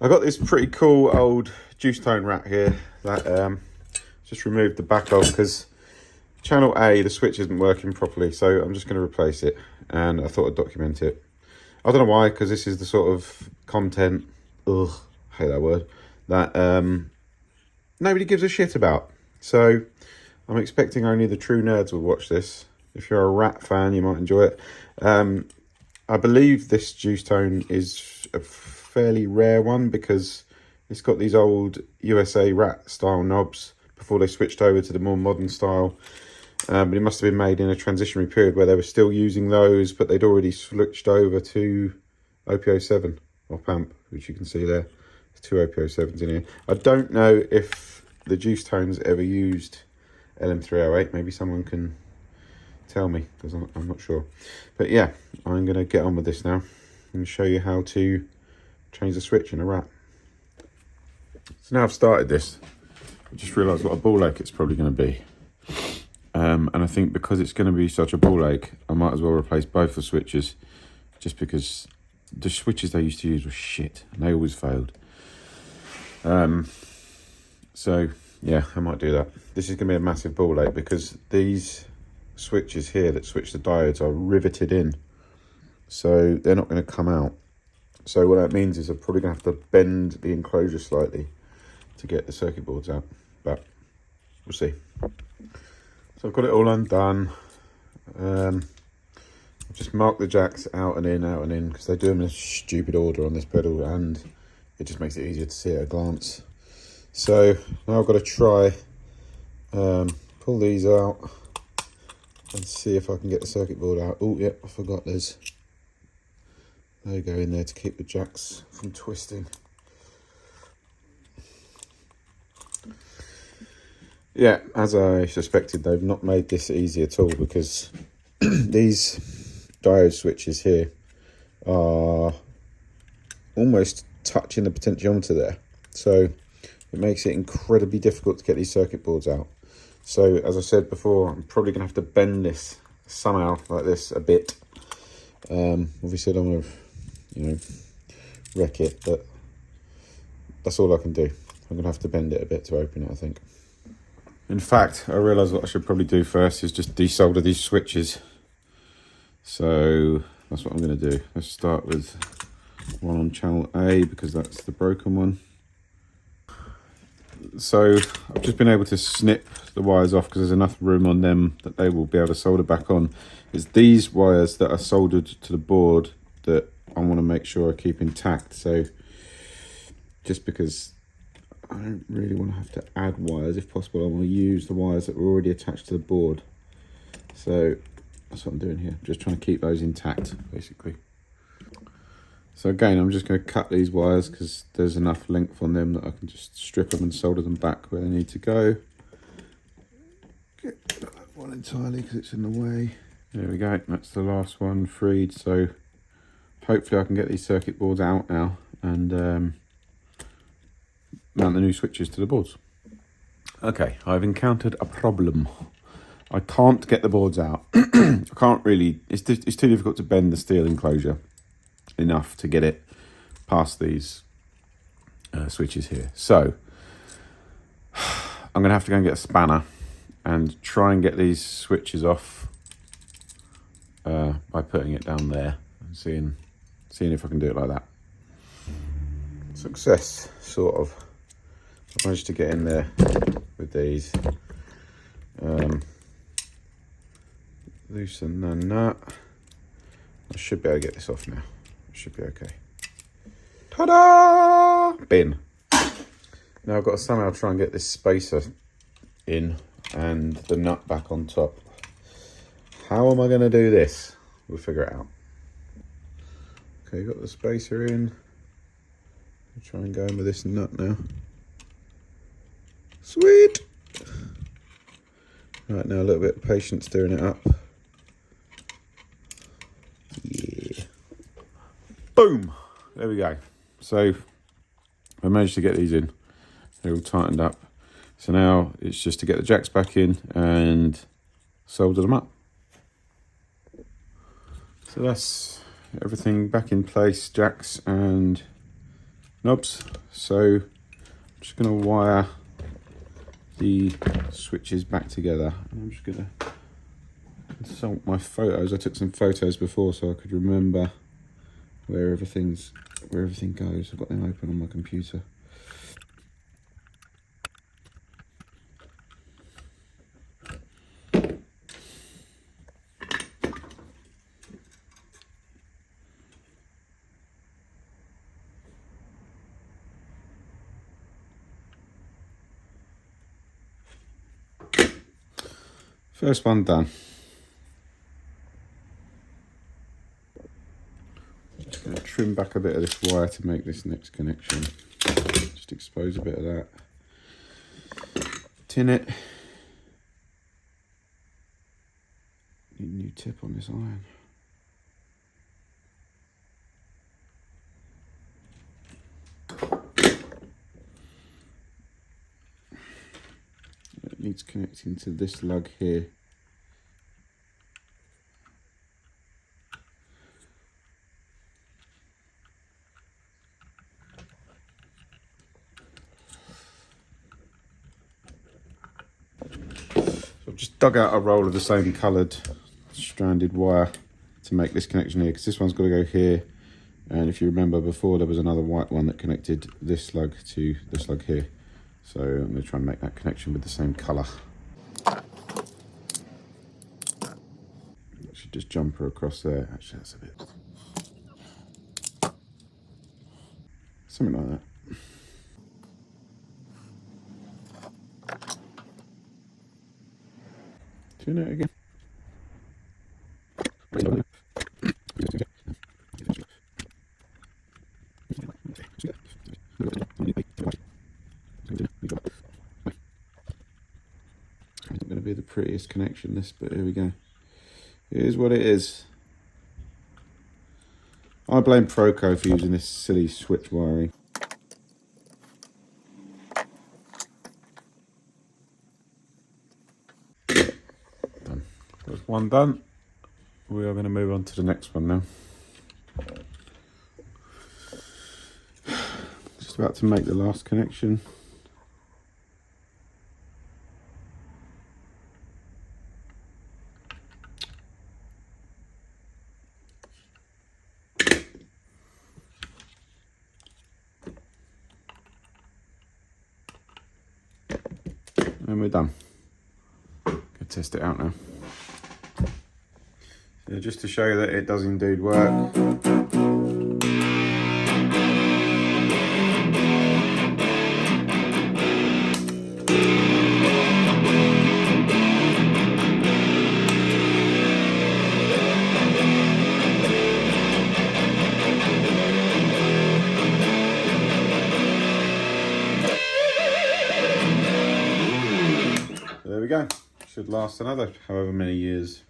I got this pretty cool old Deucetone Rat here that just removed the back of because channel A, the switch isn't working properly, so I'm just going to replace it, and I thought I'd document it. I don't know why, because this is the sort of content, ugh, I hate that word, that nobody gives a shit about. So I'm expecting only the true nerds will watch this. If you're a Rat fan, you might enjoy it. I believe this Deucetone is a fairly rare one because it's got these old USA Rat style knobs before they switched over to the more modern style. But it must have been made in a transitionary period where they were still using those, but they'd already switched over to OP07 op amp, which you can see there. There's two OP07s in here. I don't know if the Deucetone's ever used LM308. Maybe someone can tell me, because I'm not sure. But yeah, I'm going to get on with this now and show you how to change the switch in a Rat. So now I've started this, I just realised what a ball ache it's probably going to be. And I think because it's going to be such a ball ache, I might as well replace both the switches, just because the switches they used to use were shit and they always failed. So yeah, I might do that. This is going to be a massive ball ache because these switches here that switch the diodes are riveted in, so they're not going to come out. So what that means is I'm probably going to have to bend the enclosure slightly to get the circuit boards out, but we'll see. So I've got it all undone. I've just marked the jacks out and in, because they do them in a stupid order on this pedal, and it just makes it easier to see at a glance. So now I've got to try pull these out and see if I can get the circuit board out. Oh yeah, I forgot they go in there to keep the jacks from twisting. Yeah, as I suspected, they've not made this easy at all, because these diode switches here are almost touching the potentiometer there, so it makes it incredibly difficult to get these circuit boards out. So as I said before, I'm probably going to have to bend this somehow like this a bit. Obviously I don't want to, wreck it, but that's all I can do. I'm going to have to bend it a bit to open it, I think. In fact, I realise what I should probably do first is just desolder these switches. So that's what I'm going to do. Let's start with one on channel A, because that's the broken one. So I've just been able to snip the wires off because there's enough room on them that they will be able to solder back on. It's these wires that are soldered to the board that I want to make sure I keep intact. So just because I don't really want to have to add wires, if possible I want to use the wires that were already attached to the board. So that's what I'm doing here, just trying to keep those intact basically. So again, I'm just going to cut these wires because there's enough length on them that I can just strip them and solder them back where they need to go. Get that one entirely because it's in the way. There we go, that's the last one freed. So hopefully I can get these circuit boards out now and mount the new switches to the boards. Okay, I've encountered a problem. I can't get the boards out. I can't really, it's too difficult to bend the steel enclosure enough to get it past these switches here. So I'm gonna have to go and get a spanner and try and get these switches off by putting it down there and seeing if I can do it like that. Success, sort of. I managed to get in there with these. Loosen the nut. I should be able to get this off now. It should be okay. Ta-da! Bin. Now I've got to somehow try and get this spacer in and the nut back on top. How am I going to do this? We'll figure it out. Okay, got the spacer in. I'll try and go in with this nut now. Sweet! Right, now a little bit of patience stirring it up. Yeah. Boom! There we go. So I managed to get these in. They're all tightened up. So now it's just to get the jacks back in and solder them up. So that's everything back in place, jacks and knobs. So I'm just going to wire the switches back together. And I'm just going to consult my photos. I took some photos before so I could remember where everything goes. I've got them open on my computer. First one done. Just going to trim back a bit of this wire to make this next connection. Just expose a bit of that. Tin it. Need a new tip on this iron. It needs connecting to this lug here. So I've just dug out a roll of the same coloured stranded wire to make this connection here, because this one's got to go here, and if you remember before there was another white one that connected this lug to this lug here. So I'm going to try and make that connection with the same colour. I should just jumper across there. Actually, that's a bit... something like that. Tune it again. It's not going to be the prettiest connection, this, but here we go. It is what it is. I blame Proco for using this silly switch wiring. Done. That's one done. We are going to move on to the next one now. Just about to make the last connection. And we're done. Go test it out now. So just to show you that it does indeed work. There we go. Should last another however many years.